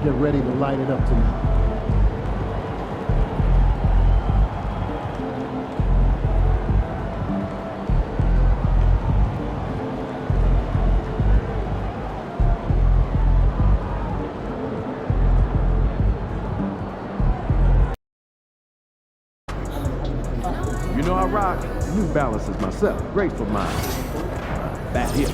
get ready to light it up tonight. You know I rock New Balances myself. Great for my bad hip.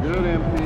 Good, MP.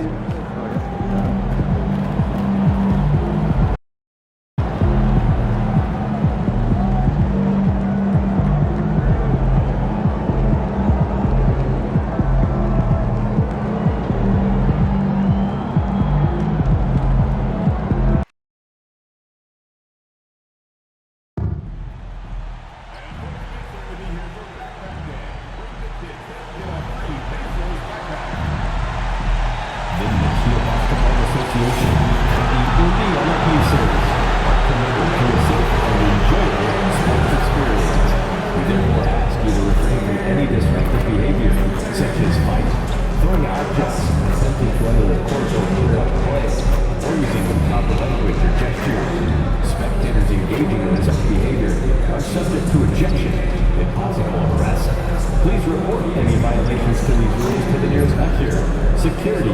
Security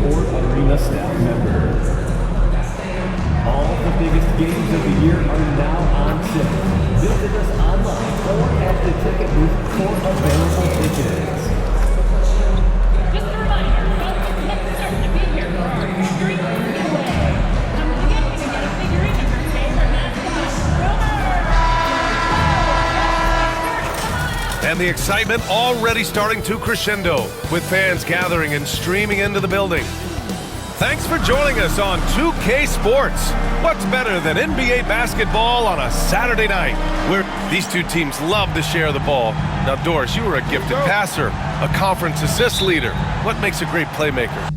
or arena staff member. All the biggest games of the year are now on sale. Visit us online or at the ticket booth for available tickets. Just a reminder, welcome to start to be here for our Extreme Giveaway. Come to get a figurine of your favorite mascot, And the excitement already starting to crescendo, with fans gathering and streaming into the building. Thanks for joining us on 2K Sports. What's better than NBA basketball on a Saturday night, where these two teams love to share the ball? Now, Doris, you were a gifted passer. a conference assist leader. What makes a great playmaker?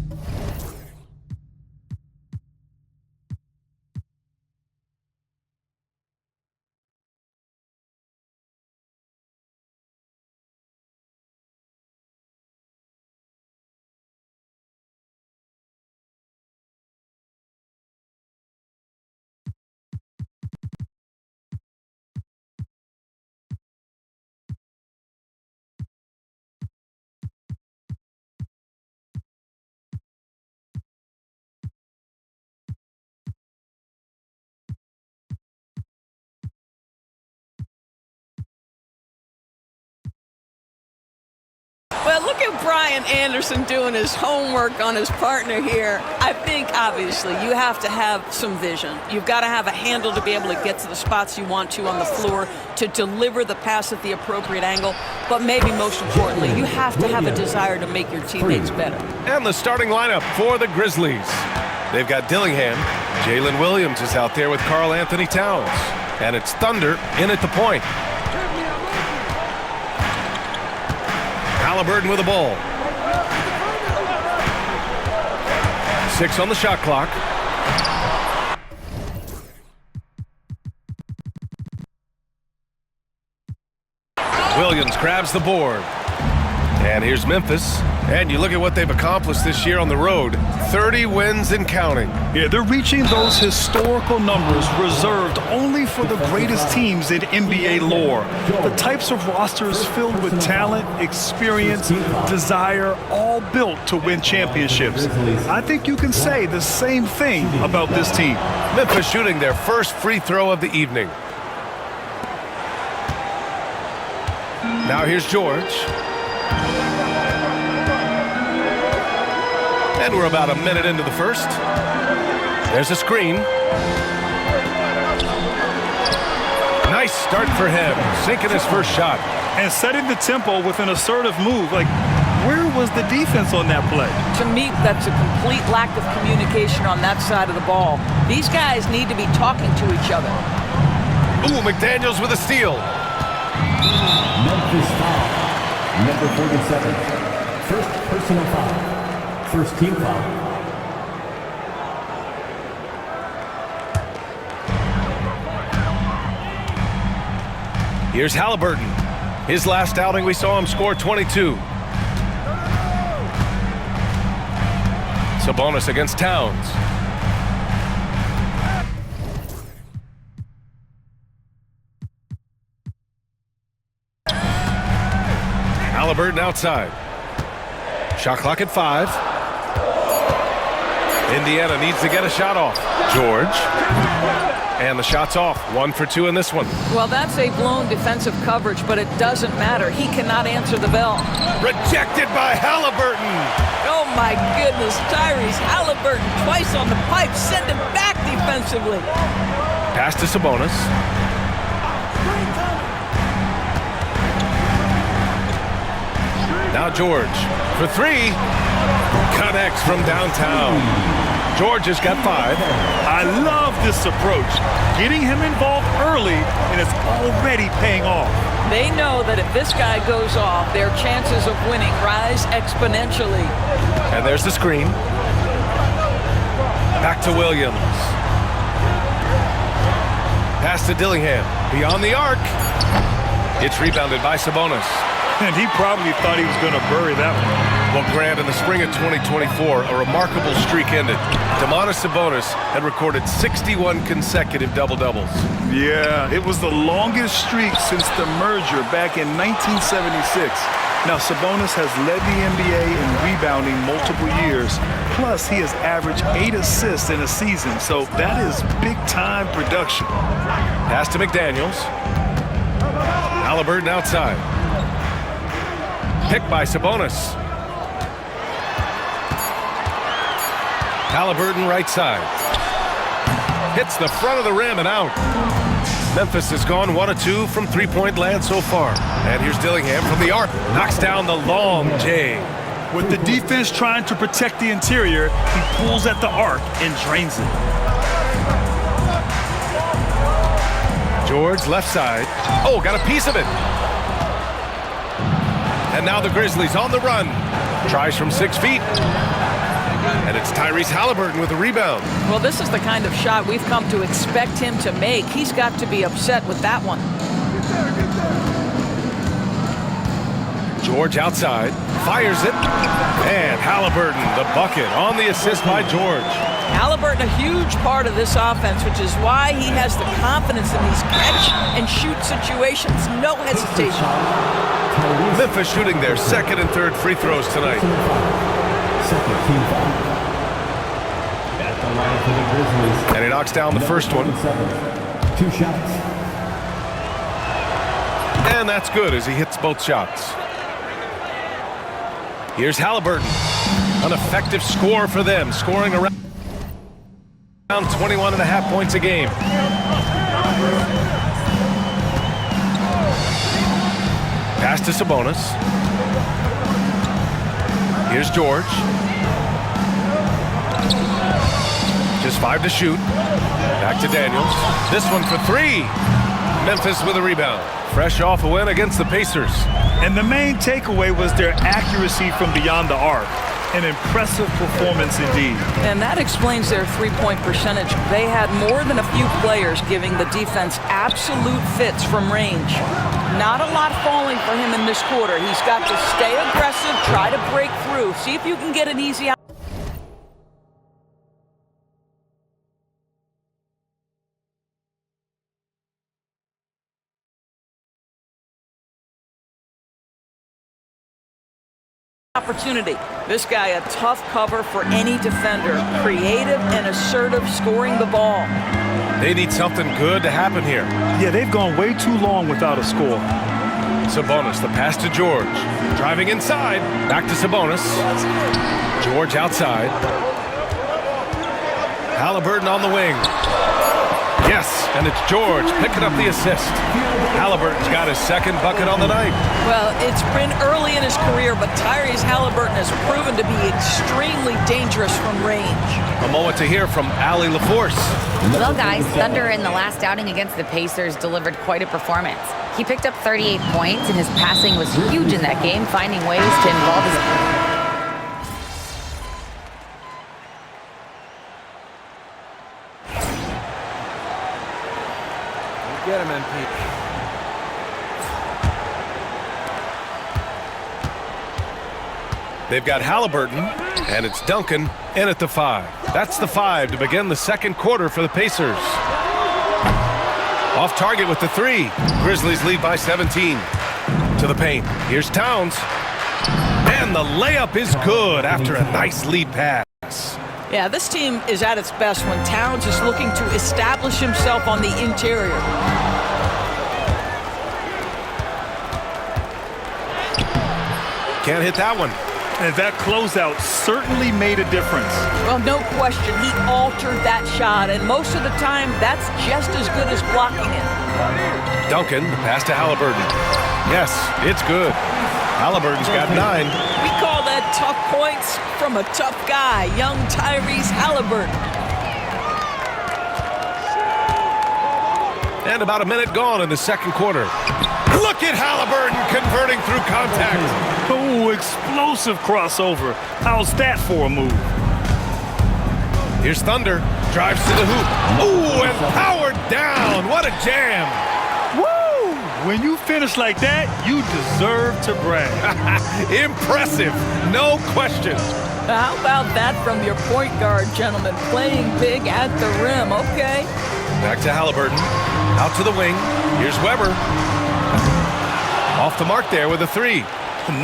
Well, look at Brian Anderson doing his homework on his partner here. I think, obviously, you have to have some vision. You've got to have a handle to be able to get to the spots you want to on the floor, to deliver the pass at the appropriate angle. But maybe most importantly, you have to have a desire to make your teammates better. And the starting lineup for the Grizzlies. They've got Dillingham. Jalen Williams is out there with Karl Anthony Towns. And it's Thunder in at the point. Haliburton with the ball. 6 on the shot clock. Williams grabs the board. And here's Memphis. And you look at what they've accomplished this year on the road. 30 wins and counting. Yeah, they're reaching those historical numbers reserved only for the greatest teams in NBA lore. The types of rosters filled with talent, experience, desire, all built to win championships. I think you can say the same thing about this team. Memphis shooting their first free throw of the evening. Now here's George. And we're about a minute into the first. There's a screen. Nice start for him, sinking his first shot. And setting the tempo with an assertive move. Like, where was the defense on that play? To me, that's a complete lack of communication on that side of the ball. These guys need to be talking to each other. Ooh, McDaniels with a steal. Memphis foul. Number 47. First personal foul. First team foul. Here's Haliburton. His last outing, we saw him score 22. Sabonis against Towns. Haliburton outside. Shot clock at 5. Indiana needs to get a shot off. George. And the shot's off. 1 for 2 in this one. Well, that's a blown defensive coverage, but it doesn't matter. He cannot answer the bell. Rejected by Haliburton. Oh, my goodness. Tyrese Haliburton twice on the pipe. Send him back defensively. Pass to Sabonis. Now George for 3. Connects from downtown. George has got 5. I love this approach. Getting him involved early, and it's already paying off. They know that if this guy goes off, their chances of winning rise exponentially. And there's the screen. Back to Williams. Pass to Dillingham. Beyond the arc. It's rebounded by Sabonis. And he probably thought he was going to bury that one. Well, Grant, in the spring of 2024, a remarkable streak ended. Domantas Sabonis had recorded 61 consecutive double-doubles. Yeah, it was the longest streak since the merger back in 1976. Now, Sabonis has led the NBA in rebounding multiple years. Plus, he has averaged 8 assists in a season, so that is big-time production. Pass to McDaniels. Haliburton outside. Picked by Sabonis. Haliburton right side. Hits the front of the rim and out. Memphis has gone 1 of 2 from three-point land so far. And here's Dillingham from the arc. Knocks down the long J. With the defense trying to protect the interior, he pulls at the arc and drains it. George left side. Oh, got a piece of it. And now the Grizzlies on the run. Tries from 6 feet. And it's Tyrese Halliburton with the rebound. Well, this is the kind of shot we've come to expect him to make. He's got to be upset with that one. George outside, fires it, and Halliburton, the bucket, on the assist by George. Halliburton, a huge part of this offense, which is why he has the confidence in these catch-and-shoot situations. No hesitation. Memphis shooting their second and third free throws tonight. Second team foul. At the line for the Grizzlies. And he knocks down the first one. 2 shots. And that's good as he hits both shots. Here's Halliburton. An effective score for them, scoring around 21.5 points a game. Pass to Sabonis. Here's George. Just 5 to shoot. Back to Daniels. This one for 3. Memphis with a rebound. Fresh off a win against the Pacers. And the main takeaway was their accuracy from beyond the arc. An impressive performance indeed. And that explains their three-point percentage. They had more than a few players giving the defense absolute fits from range. Not a lot falling for him in this quarter. He's got to stay aggressive, try to break through. See if you can get an easy out. Opportunity. This guy a tough cover for any defender. Creative and assertive scoring the ball. They need something good to happen here. Yeah, they've gone way too long without a score. Sabonis, the pass to George. Driving inside. Back to Sabonis. George outside. Halliburton on the wing. Yes, and it's George picking up the assist. Halliburton's got his second bucket on the night. Well, it's been early in his career, but Tyrese Halliburton has proven to be extremely dangerous from range. A moment to hear from Allie LaForce. Well, guys, Thunder in the last outing against the Pacers delivered quite a performance. He picked up 38 points, and his passing was huge in that game, finding ways to involve his... Get him, MP. They've got Halliburton, and it's Duncan in at the 5. That's the 5 to begin the second quarter for the Pacers. Off target with the 3. Grizzlies lead by 17. To the paint. Here's Towns. And the layup is good after a nice lead pass. Yeah, this team is at its best when Towns is looking to establish himself on the interior. Can't hit that one. And that closeout certainly made a difference. Well, no question, he altered that shot, and most of the time, that's just as good as blocking it. Duncan, the pass to Halliburton. Yes, it's good. Halliburton's got 9. We call that tough points from a tough guy, young Tyrese Halliburton. And about a minute gone in the second quarter. Look at Halliburton converting through contact. Oh, explosive crossover. How's that for a move? Here's Thunder. Drives to the hoop. Ooh, and powered down. What a jam. Woo! When you finish like that, you deserve to brag. Impressive. No question. How about that from your point guard, gentlemen? Playing big at the rim, okay? Back to Halliburton. Out to the wing. Here's Weber. Off the mark there with a 3.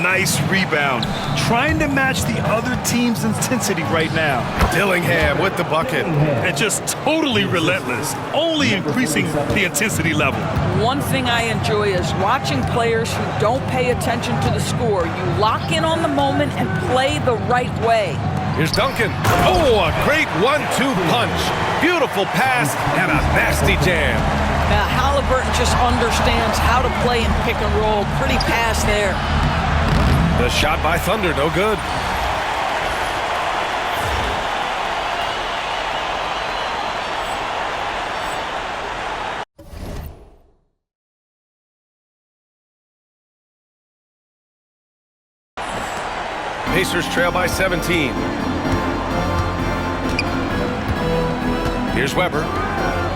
Nice rebound. Trying to match the other team's intensity right now. Dillingham with the bucket. And just totally relentless, only increasing the intensity level. One thing I enjoy is watching players who don't pay attention to the score. You lock in on the moment and play the right way. Here's Duncan. Oh, a great 1-2 punch. Beautiful pass and a nasty jam. Now, Halliburton just understands how to play in pick and roll. Pretty pass there. The shot by Thunder, no good. Pacers trail by 17. Here's Weber.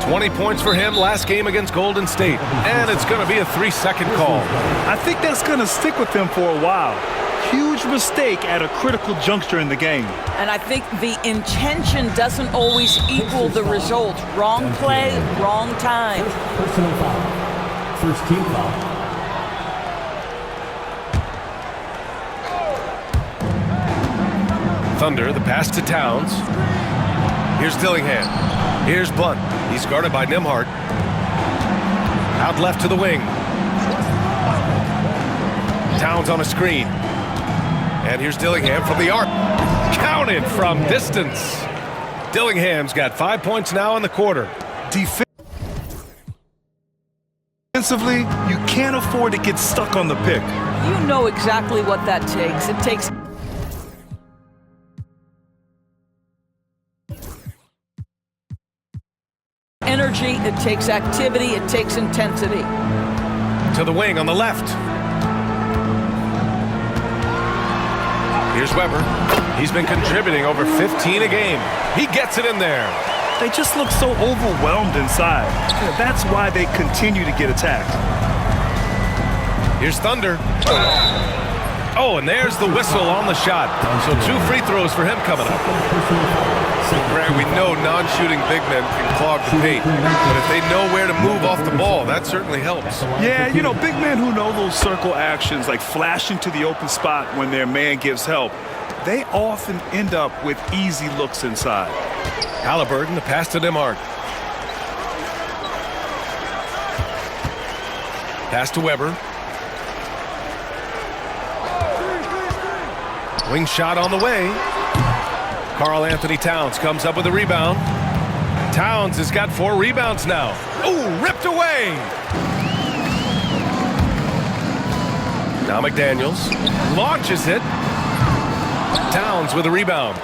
20 points for him last game against Golden State. And it's going to be a 3-second call. I think that's going to stick with him for a while. Huge mistake at a critical juncture in the game. And I think the intention doesn't always equal the result. Wrong play, wrong time. Personal foul. First team foul. Thunder, the pass to Towns. Here's Dillingham. Here's Blunt. He's guarded by Nembhard. Out left to the wing. Towns on a screen. And here's Dillingham from the arc. Counted from distance. Dillingham's got 5 points now in the quarter. Defensively, you can't afford to get stuck on the pick. You know exactly what that takes. It takes energy, it takes activity, it takes intensity. To the wing on the left. Here's Weber. He's been contributing over 15 a game. He gets it in there. They just look so overwhelmed inside. That's why they continue to get attacked. Here's Thunder. Oh, and there's the whistle on the shot. So 2 free throws for him coming up. Greg, we know non-shooting big men can clog the paint, but if they know where to move off the ball, that certainly helps. Yeah, you know, big men who know those circle actions, like flashing to the open spot when their man gives help, they often end up with easy looks inside. Halliburton, the pass to Nembhard. Pass to Weber. Wing shot on the way. Karl Anthony Towns comes up with a rebound. Towns has got 4 rebounds now. Ooh, ripped away. Now McDaniels launches it. Towns with a rebound.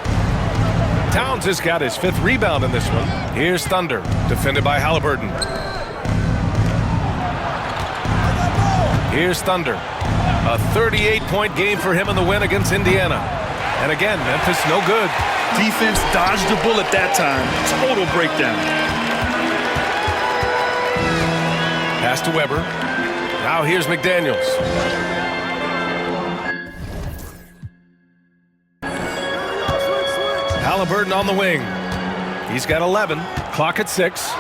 Towns has got his 5th rebound in this one. Here's Thunder, defended by Halliburton. Here's Thunder. A 38-point game for him in the win against Indiana. And again, Memphis no good. Defense dodged a bullet that time. Total breakdown. Pass to Weber. Now here's McDaniels. Halliburton on the wing. He's got 11. Clock at 6.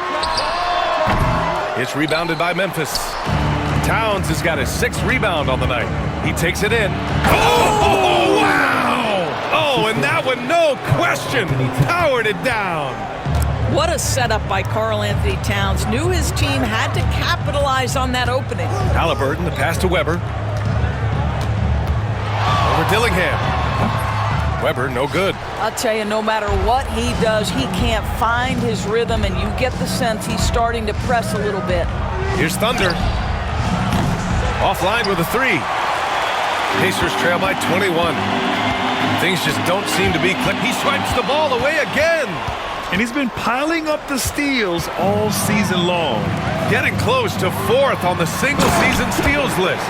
It's rebounded by Memphis. Towns has got his 6th rebound on the night. He takes it in. Oh, wow! Oh, and that one, no question, powered it down. What a setup by Karl Anthony Towns. Knew his team had to capitalize on that opening. Halliburton, the pass to Weber. Over Dillingham. Weber, no good. I'll tell you, no matter what he does, he can't find his rhythm, and you get the sense he's starting to press a little bit. Here's Thunder. Offline with a 3. Pacers trail by 21. Things just don't seem to be clicking. He swipes the ball away again. And he's been piling up the steals all season long. Getting close to 4th on the single-season steals list.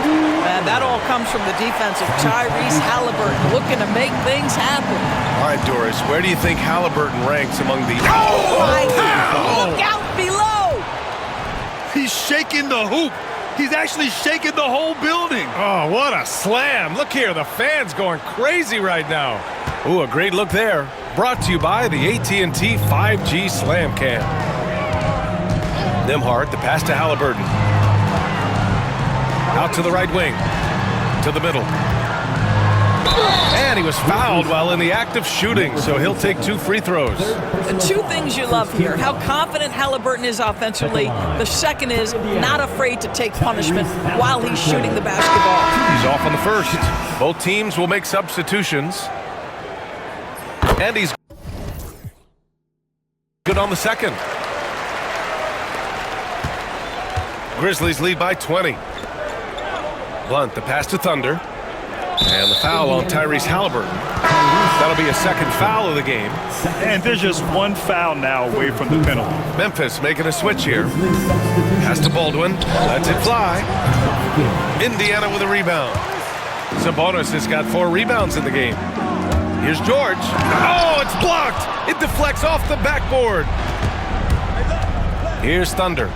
And that all comes from the defense of Tyrese Halliburton, looking to make things happen. All right, Doris, where do you think Halliburton ranks among the... Look out below! He's shaking the hoop. He's actually shaking the whole building. Oh, what a slam. Look here, the fans going crazy right now. Ooh, a great look there. Brought to you by the AT&T 5G Slam Cam. Nembhard, the pass to Halliburton. Out to the right wing. To the middle. And he was fouled while in the act of shooting, so he'll take 2 free throws. The 2 things you love here, how confident Halliburton is offensively. The second is not afraid to take punishment while he's shooting the basketball. He's off on the first. Both teams will make substitutions. And he's good on the second. Grizzlies lead by 20. Blunt, the pass to Thunder. And the foul on Tyrese Halliburton. That'll be a 2nd foul of the game. And there's just 1 foul now away from the penalty. Memphis making a switch here. Pass to Baldwin. Lets it fly. Indiana with a rebound. Sabonis has got 4 rebounds in the game. Here's George. Oh, it's blocked. It deflects off the backboard. Here's Thunder.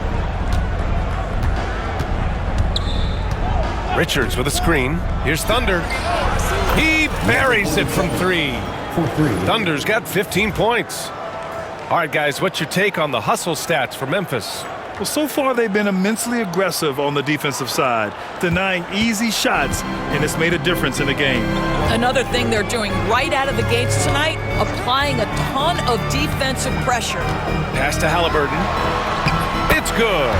Richards with a screen. Here's Thunder. He buries it from 3. Thunder's got 15 points. All right, guys, what's your take on the hustle stats for Memphis? Well, so far they've been immensely aggressive on the defensive side, denying easy shots, and it's made a difference in the game. Another thing they're doing right out of the gates tonight, applying a ton of defensive pressure. Pass to Halliburton. It's good.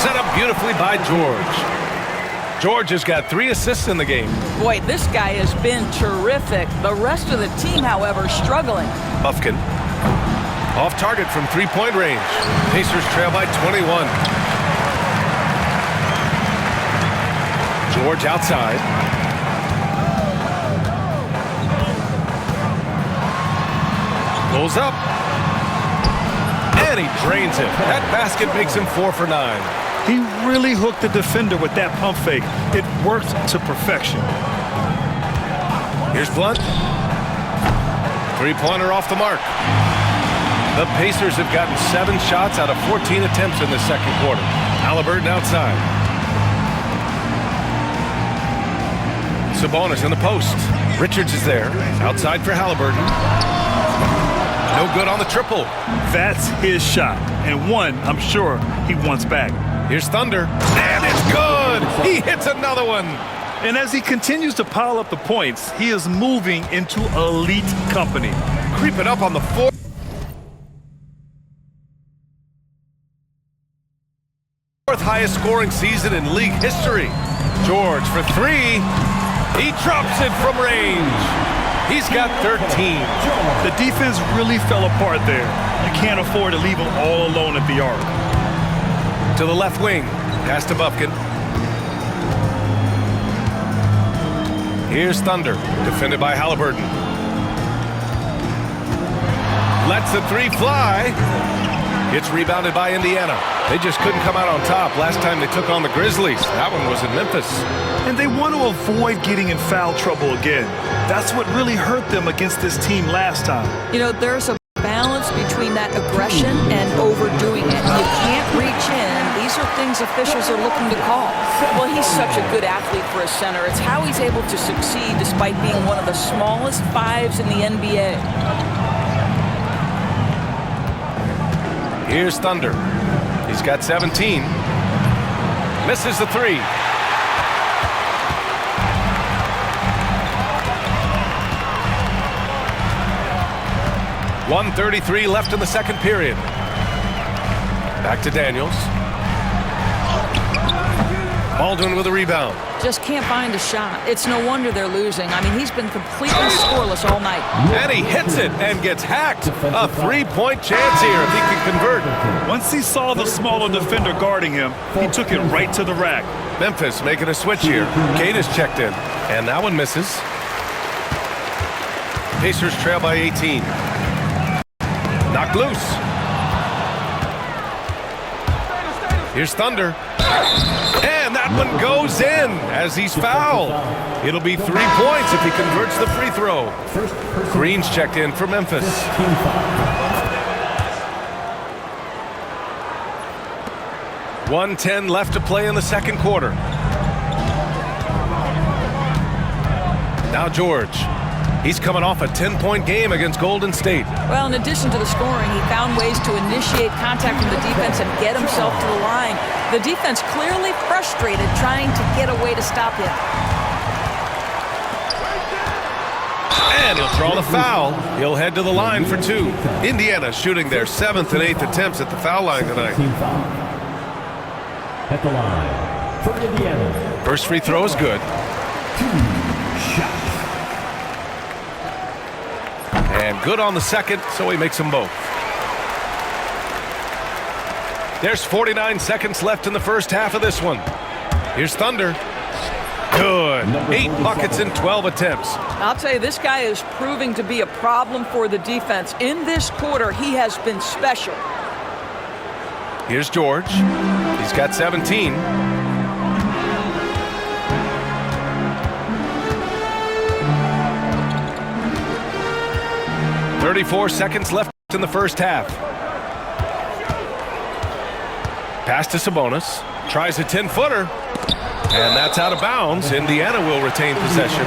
Set up beautifully by George. George has got 3 assists in the game. Boy, this guy has been terrific. The rest of the team, however, struggling. Bufkin. Off target from 3-point range. Pacers trail by 21. George outside. Pulls up. And he drains it. That basket makes him 4 for 9. He really hooked the defender with that pump fake. It worked to perfection. Here's Blunt. 3-pointer off the mark. The Pacers have gotten 7 shots out of 14 attempts in the second quarter. Halliburton outside. Sabonis in the post. Richards is there. Outside for Halliburton. No good on the triple. That's his shot, and one I'm sure he wants back. Here's Thunder. And it's good! He hits another one! And as he continues to pile up the points, he is moving into elite company. Creeping up on the 4th highest scoring season in league history. George for 3. He drops it from range. He's got 13. The defense really fell apart there. You can't afford to leave him all alone at the arc. To the left wing. Pass to Bufkin. Here's Thunder. Defended by Halliburton. Lets the 3 fly. It's rebounded by Indiana. They just couldn't come out on top last time they took on the Grizzlies. That one was in Memphis. And they want to avoid getting in foul trouble again. That's what really hurt them against this team last time. You know, there's a balance between that aggression and overdoing it. You can't reach in. These are things officials are looking to call. Well, he's such a good athlete for a center. It's how he's able to succeed despite being one of the smallest 5s in the NBA. Here's Thunder. He's got 17. Misses the 3. .133 left in the second period. Back to Daniels. Baldwin with a rebound. Just can't find a shot. It's no wonder they're losing. I mean, he's been completely scoreless all night. And he hits it and gets hacked. A 3-point chance here if he can convert. Once he saw the smaller defender guarding him, he took it right to the rack. Memphis making a switch here. Kate is checked in. And that one misses. Pacers trail by 18. Knocked loose. Here's Thunder. And that one goes in as he's fouled. It'll be 3 points if he converts the free throw. Green's checked in for Memphis. .110 left to play in the second quarter. Now George. He's coming off a 10-point game against Golden State. Well, in addition to the scoring, he found ways to initiate contact from the defense and get himself to the line. The defense clearly frustrated trying to get a way to stop him. And he'll draw the foul. He'll head to the line for 2. Indiana shooting their 7th and 8th attempts at the foul line tonight. At the line for Indiana. First free throw is good. 2 shots. And good on the second, so he makes them both. There's 49 seconds left in the first half of this one. Here's Thunder. Good. 8 buckets in 12 attempts. I'll tell you, this guy is proving to be a problem for the defense. In this quarter, he has been special. Here's George. He's got 17. 34 seconds left in the first half. Pass to Sabonis. Tries a 10-footer. And that's out of bounds. Indiana will retain possession.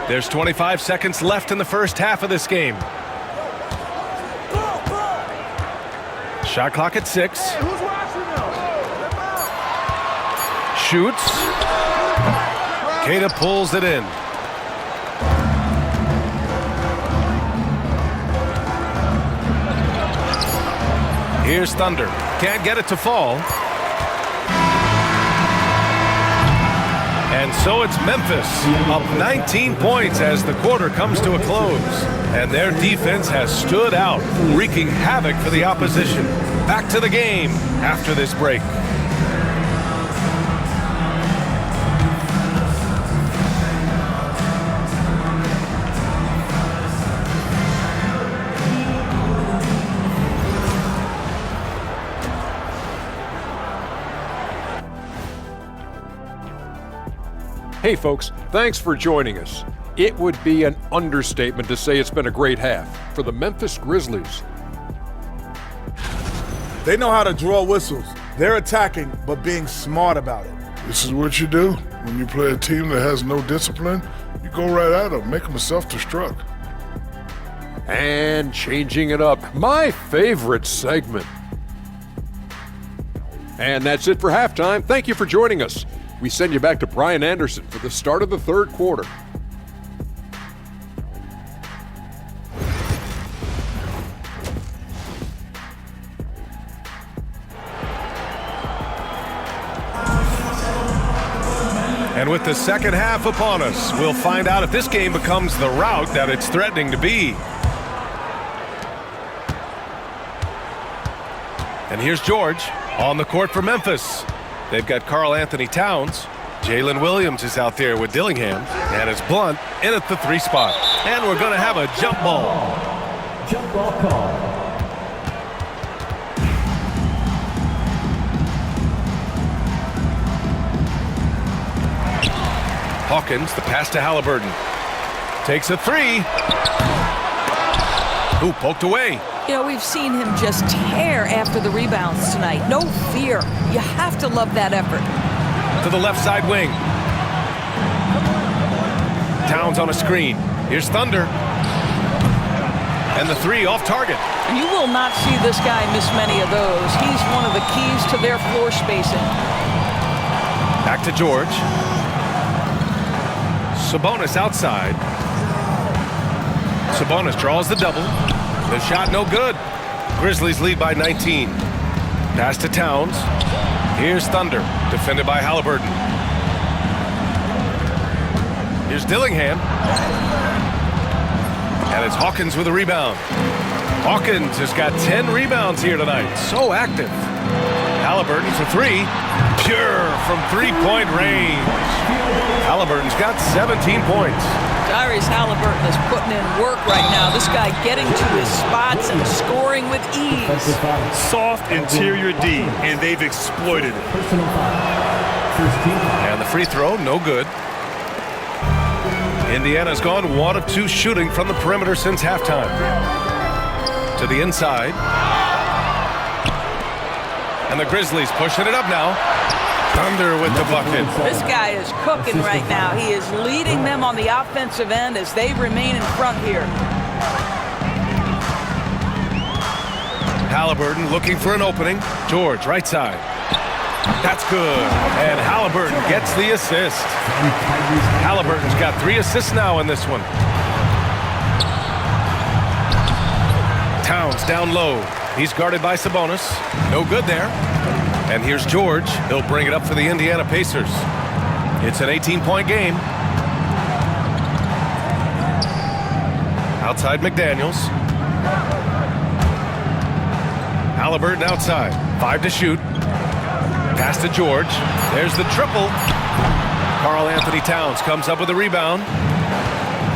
There's 25 seconds left in the first half of this game. Shot clock at 6. Shoots. Queta pulls it in. Here's Thunder. Can't get it to fall. And so it's Memphis, up 19 points as the quarter comes to a close. And their defense has stood out, wreaking havoc for the opposition. Back to the game after this break. Hey folks, thanks for joining us. It would be an understatement to say it's been a great half for the Memphis Grizzlies. They know how to draw whistles. They're attacking, but being smart about it. This is what you do when you play a team that has no discipline. You go right at them, make them self-destruct. And changing it up, my favorite segment. And that's it for halftime. Thank you for joining us. We send you back to Brian Anderson for the start of the third quarter. And with the second half upon us, we'll find out if this game becomes the rout that it's threatening to be. And here's George on the court for Memphis. They've got Karl Anthony Towns. Jalen Williams is out there with Dillingham. And it's Blunt in at the 3 spot. And we're going to have a jump ball. Jump ball call. Hawkins, the pass to Halliburton. Takes a 3. Ooh, poked away. You know, we've seen him just tear after the rebounds tonight. No fear. You have to love that effort. To the left side wing. Towns on a screen. Here's Thunder. And the 3 off target. You will not see this guy miss many of those. He's one of the keys to their floor spacing. Back to George. Sabonis outside. Sabonis draws the double. The shot no good. Grizzlies lead by 19. Pass to Towns. Here's Thunder, defended by Halliburton. Here's Dillingham. And it's Hawkins with a rebound. Hawkins has got 10 rebounds here tonight. So active. Halliburton for 3. Pure from 3-point range. Halliburton's got 17 points. Tyrese Halliburton is putting in work right now. This guy getting to his spots and scoring with ease. Soft interior D, and they've exploited it. And the free throw, no good. Indiana's gone 1 of 2 shooting from the perimeter since halftime. To the inside. And the Grizzlies pushing it up now. Thunder with the bucket. This guy is cooking right now. He is leading them on the offensive end as they remain in front here. Halliburton looking for an opening. George, right side. That's good. And Halliburton gets the assist. Halliburton's got 3 assists now in this one. Towns down low. He's guarded by Sabonis. No good there. And here's George. He'll bring it up for the Indiana Pacers. It's an 18-point game. Outside McDaniels. Halliburton outside. 5 to shoot. Pass to George. There's the triple. Karl Anthony Towns comes up with a rebound.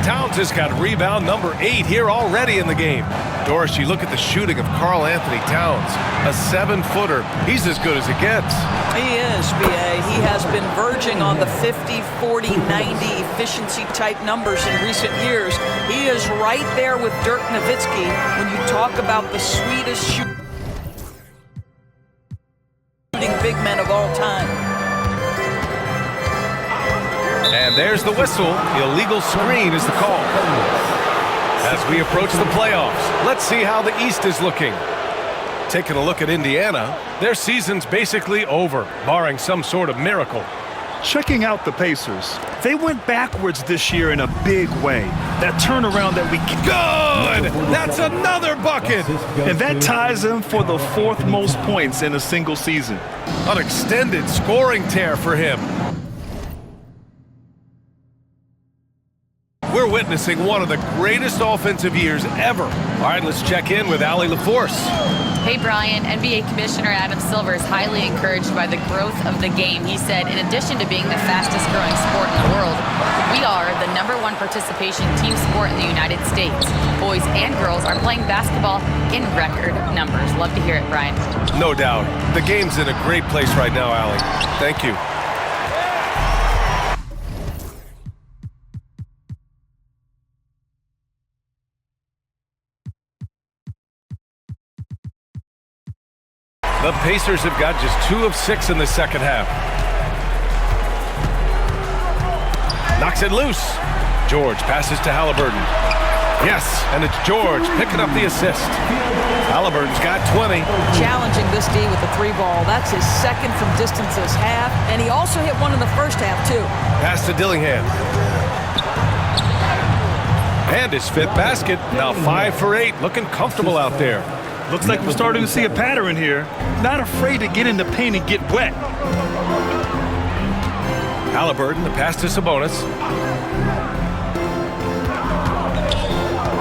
Towns has got rebound number 8 here already in the game. Doris, you look at the shooting of Karl Anthony Towns, a 7-footer. He's as good as it gets. He is, B.A. He has been verging on the 50, 40, 90 efficiency type numbers in recent years. He is right there with Dirk Nowitzki when you talk about the sweetest shooting big men of all time. And there's the whistle. Illegal screen is the call. As we approach the playoffs, let's see how the East is looking. Taking a look at Indiana, their season's basically over, barring some sort of miracle. Checking out the Pacers. They went backwards this year in a big way. That turnaround that we... Good! That's another bucket! And that ties him for the 4th most points in a single season. An extended scoring tear for him. We're witnessing one of the greatest offensive years ever. All right, let's check in with Allie LaForce. Hey, Brian. NBA Commissioner Adam Silver is highly encouraged by the growth of the game. He said, in addition to being the fastest growing sport in the world, we are the #1 participation team sport in the United States. Boys and girls are playing basketball in record numbers. Love to hear it, Brian. No doubt. The game's in a great place right now, Allie. Thank you. The Pacers have got just 2 of 6 in the second half. Knocks it loose. George passes to Halliburton. Yes, and it's George picking up the assist. Halliburton's got 20. Challenging this D with the 3-ball. That's his 2nd from distance this half, and he also hit one in the first half, too. Pass to Dillingham. And his 5th basket. Now 5 for 8. Looking comfortable out there. Looks like we're starting to see a pattern here. Not afraid to get in the paint and get wet. Halliburton, the pass to Sabonis.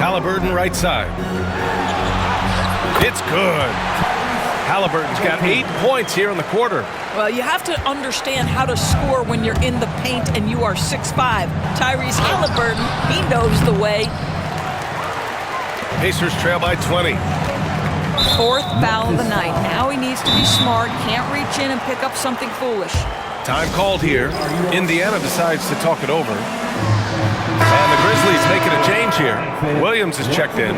Halliburton right side. It's good. Halliburton's got 8 points here in the quarter. Well, you have to understand how to score when you're in the paint and you are 6'5". Tyrese Halliburton, he knows the way. Pacers trail by 20. 4th foul of the night. Now he needs to be smart, can't reach in and pick up something foolish. Time called here. Indiana decides to talk it over. And the Grizzlies making a change here. Williams is checked in.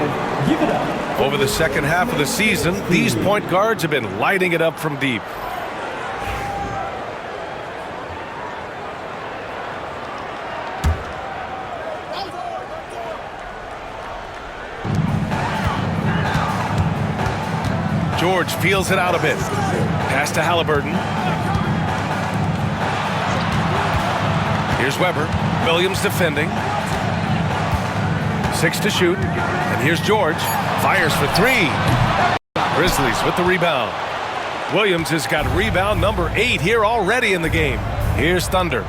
Over the second half of the season, these point guards have been lighting it up from deep. George feels it out a bit. Pass to Halliburton. Here's Weber. Williams defending. 6 to shoot. And here's George. Fires for 3. Grizzlies with the rebound. Williams has got rebound number 8 here already in the game. Here's Thunder.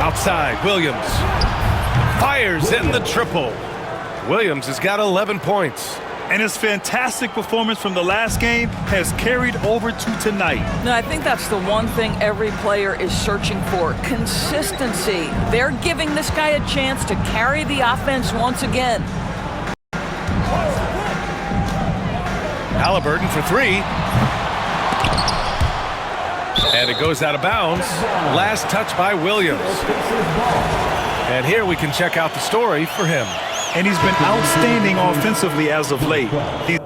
Outside, Williams. Fires in the triple. Williams has got 11 points. And his fantastic performance from the last game has carried over to tonight. No, I think that's the one thing every player is searching for. Consistency. They're giving this guy a chance to carry the offense once again. Halliburton for 3. And it goes out of bounds. Last touch by Williams. And here we can check out the story for him. And he's been outstanding offensively as of late. These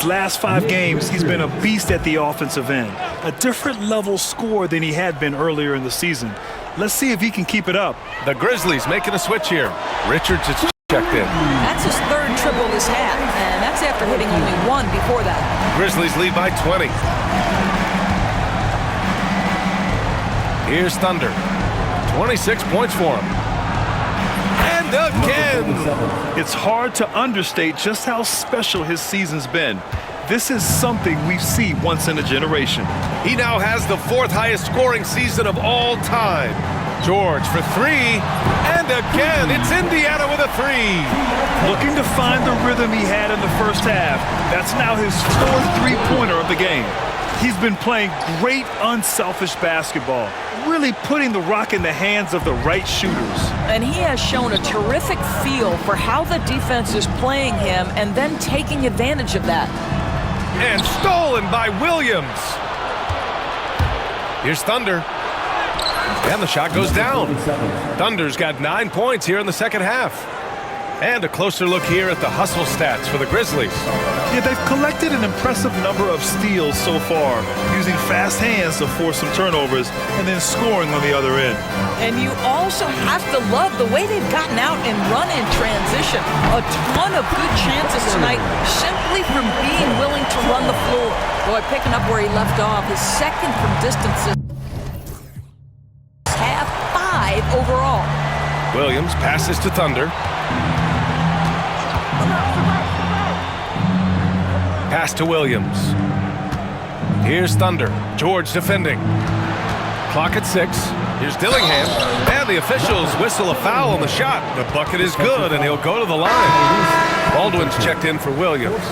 last 5 games, he's been a beast at the offensive end. A different level score than he had been earlier in the season. Let's see if he can keep it up. The Grizzlies making a switch here. Richards is checked in. That's his 3rd triple this half, and that's after hitting only 1 before that. Grizzlies lead by 20. Here's Thunder. 26 points for him. And again! It's hard to understate just how special his season's been. This is something we see once in a generation. He now has the 4th highest scoring season of all time. George for 3, and again, it's Indiana with a 3. Looking to find the rhythm he had in the first half. That's now his 4th three-pointer of the game. He's been playing great unselfish basketball, really putting the rock in the hands of the right shooters. And he has shown a terrific feel for how the defense is playing him and then taking advantage of that. And stolen by Williams. Here's Thunder. And the shot goes down. Thunder's got 9 points here in the second half. And a closer look here at the hustle stats for the Grizzlies. Yeah, they've collected an impressive number of steals so far, using fast hands to force some turnovers and then scoring on the other end. And you also have to love the way they've gotten out and run in transition. A ton of good chances tonight simply from being willing to run the floor. Boy, picking up where he left off, his second from distance. Half 5 overall. Williams passes to Thunder. Pass to Williams. Here's Thunder. George defending. Clock at 6. Here's Dillingham. And the officials whistle a foul on the shot. The bucket is good, and he'll go to the line. Baldwin's checked in for Williams.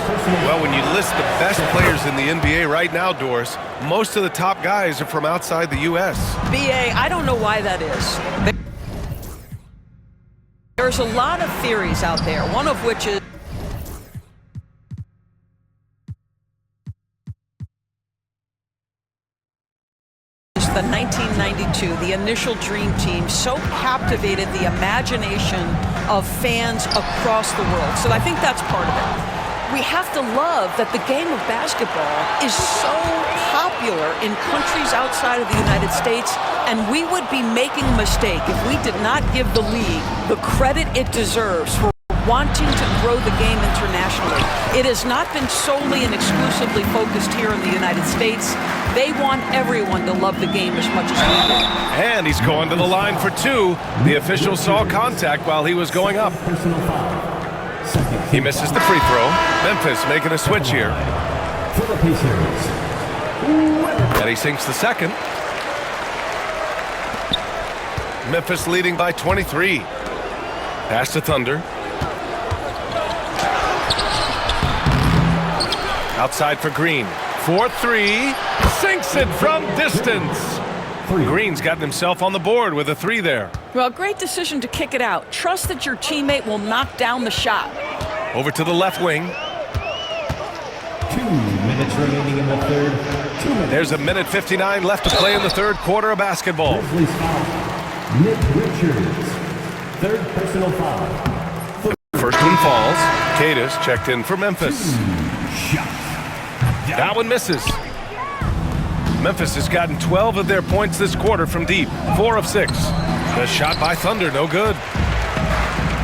Well, when you list the best players in the NBA right now, Doris, most of the top guys are from outside the U.S. B.A., I don't know why that is. There's a lot of theories out there, one of which is the 1992, the initial Dream Team, so captivated the imagination of fans across the world. So I think that's part of it. We have to love that the game of basketball is so popular in countries outside of the United States, and we would be making a mistake if we did not give the league the credit it deserves for wanting to grow the game internationally. It has not been solely and exclusively focused here in the United States. They want everyone to love the game as much as we do. And he's going to the line for 2. The official saw contact while he was going up. He misses the free throw. Memphis making a switch here. And he sinks the second. Memphis leading by 23. Pass to Thunder. Outside for Green. 4-3. Sinks it from distance. Green's gotten himself on the board with a 3 there. Well, great decision to kick it out. Trust that your teammate will knock down the shot. Over to the left wing. 2 minutes remaining in the third. 2 minutes. There's a minute 59 left to play in the third quarter of basketball. Grizzlies foul. Nick Richards. Third personal foul. First one falls. Cadis checked in for Memphis. Shot. That one misses. Memphis has gotten 12 of their points this quarter from deep. 4 of 6. The shot by Thunder, no good.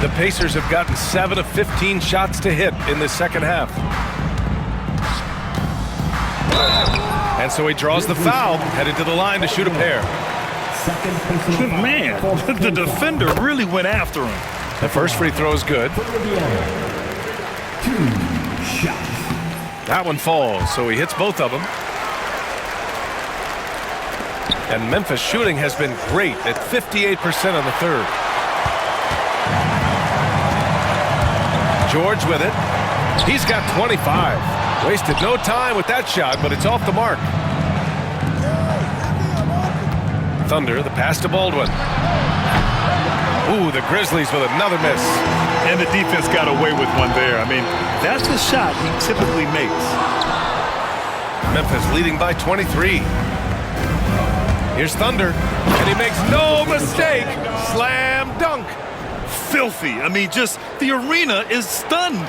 The Pacers have gotten 7 of 15 shots to hit in this second half. And so he draws the foul, headed to the line to shoot a pair. Man, the defender really went after him. The first free throw is good. 2 shots. That one falls, so he hits both of them. And Memphis shooting has been great at 58% on the third. George with it. He's got 25. Wasted no time with that shot, but it's off the mark. Thunder, the pass to Baldwin. Ooh, the Grizzlies with another miss. And the defense got away with one there. I mean, that's the shot he typically makes. Memphis leading by 23. Here's Thunder, and he makes no mistake. Slam dunk. Filthy. I mean, just the arena is stunned.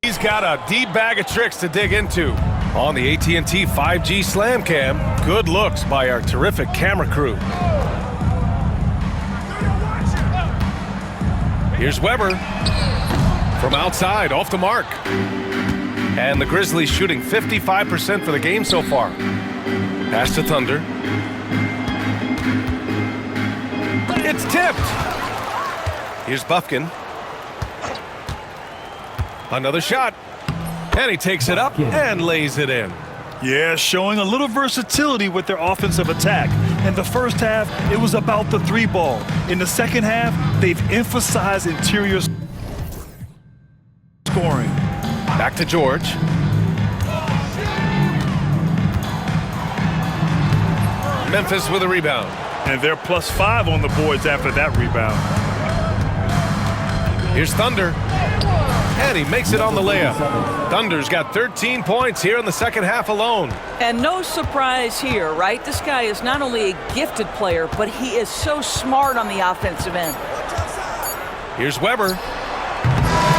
He's got a deep bag of tricks to dig into. On the AT&T 5G Slam Cam, good looks by our terrific camera crew. Here's Weber from outside, off the mark. And the Grizzlies shooting 55% for the game so far. Pass to Thunder. It's tipped. Here's Bufkin. Another shot. And he takes it up and lays it in. Yeah, showing a little versatility with their offensive attack. In the first half, it was about the 3 ball. In the second half, they've emphasized interior scoring. Back to George. Memphis with a rebound. And they're +5 on the boards after that rebound. Here's Thunder. And he makes it on the layup. Thunder's got 13 points here in the second half alone. And no surprise here, right? This guy is not only a gifted player, but he is so smart on the offensive end. Here's Weber.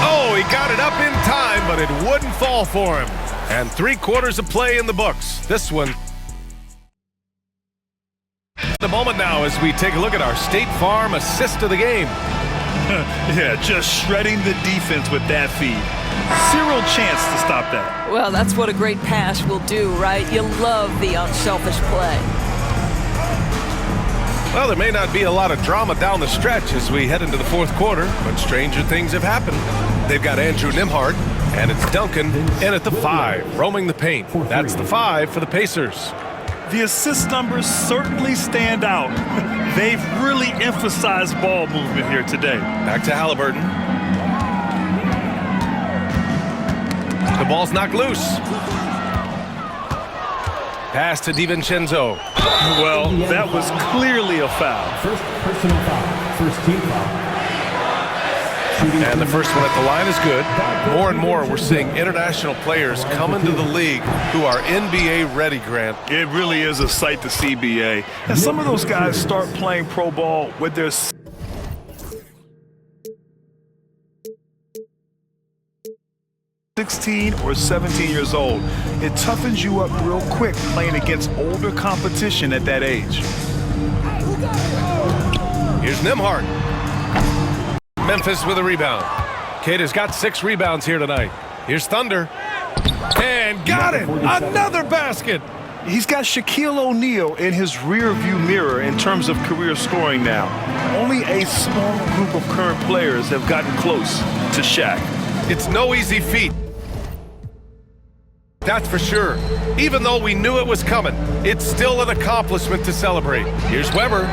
Oh, he got it up in time, but it wouldn't fall for him. And 3/4 of play in the books. This one. The moment now as we take a look at our State Farm assist of the game. Yeah, just shredding the defense with that feed. Zero chance to stop that. Well, that's what a great pass will do, right? You love the unselfish play. Well, there may not be a lot of drama down the stretch as we head into the fourth quarter, but stranger things have happened. They've got Andrew Nembhard, and it's Duncan in at the 5, roaming the paint. That's the 5 for the Pacers. The assist numbers certainly stand out. They've really emphasized ball movement here today. Back to Halliburton. The ball's knocked loose. Pass to DiVincenzo. Well, that was clearly a foul. First personal foul. First team foul. And the first one at the line is good. More and more we're seeing international players come into the league who are NBA ready, Grant. It really is a sight to see, BA. And some of those guys start playing pro ball with their 16 or 17 years old. It toughens you up real quick playing against older competition at that age. Here's Nembhard. Memphis with a rebound. Kid has got 6 rebounds here tonight. Here's Thunder. And got it! Another basket! He's got Shaquille O'Neal in his rear-view mirror in terms of career scoring now. Only a small group of current players have gotten close to Shaq. It's no easy feat. That's for sure. Even though we knew it was coming, it's still an accomplishment to celebrate. Here's Weber.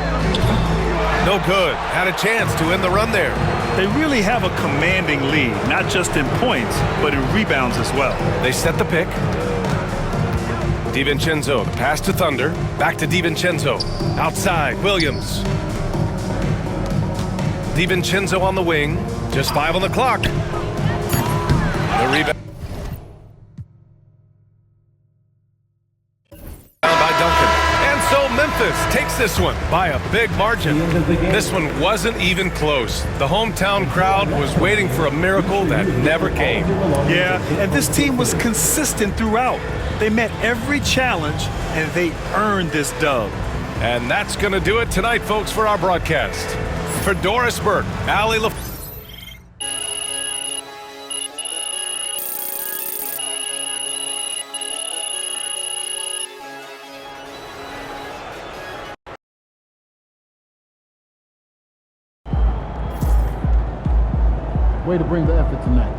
No good. Had a chance to end the run there. They really have a commanding lead, not just in points, but in rebounds as well. They set the pick. DiVincenzo, the pass to Thunder. Back to DiVincenzo. Outside, Williams. DiVincenzo on the wing. Just 5 on the clock. The rebound. By Duncan. And so Memphis takes this one by a big margin. This one wasn't even close. The hometown crowd was waiting for a miracle that never came. Yeah, and this team was consistent throughout. They met every challenge, and they earned this dub. And that's going to do it tonight, folks, for our broadcast. For Doris Burke, Allie LaFleur. Way to bring the effort tonight.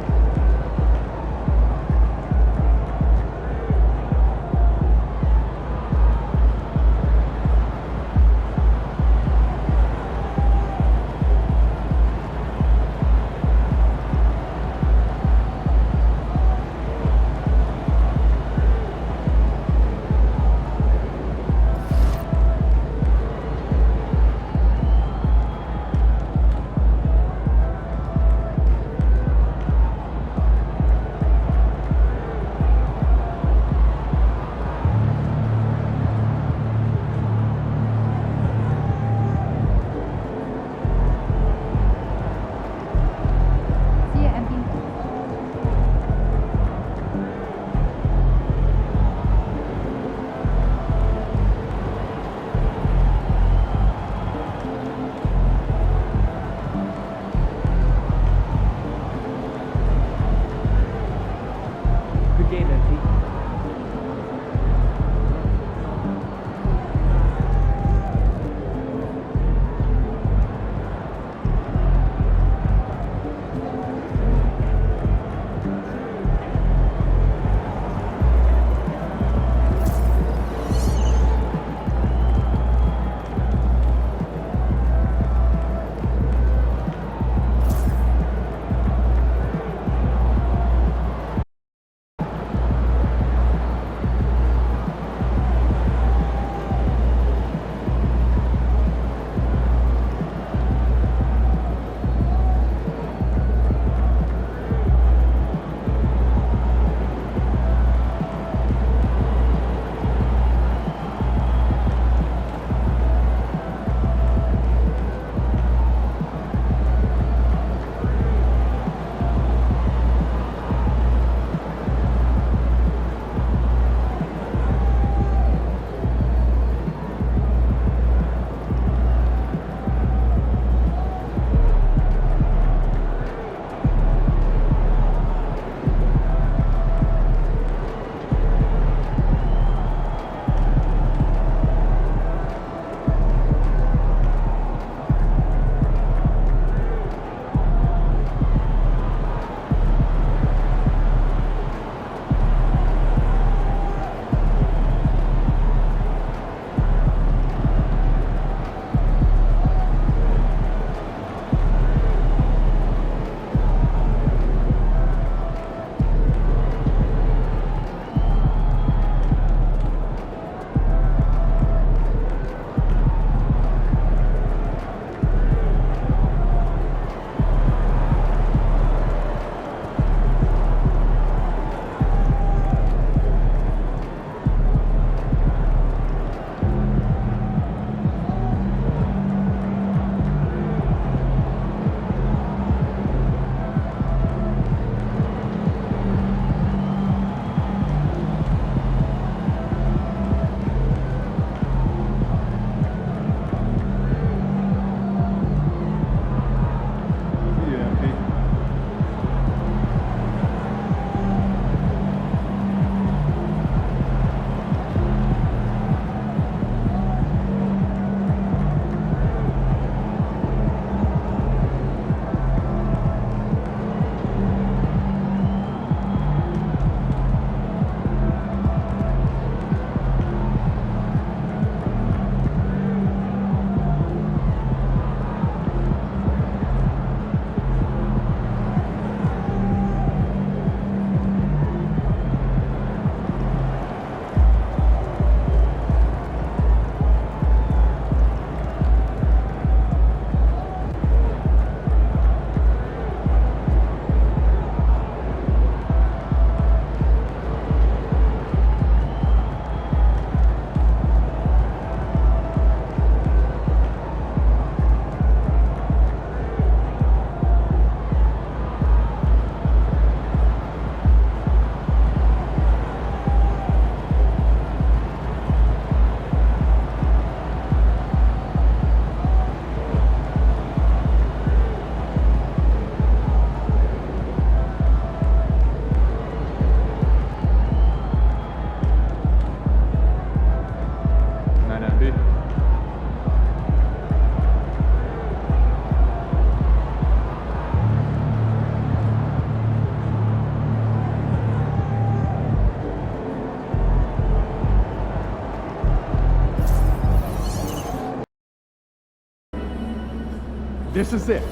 This is it.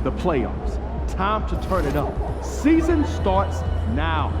The playoffs. Time to turn it up. Season starts now.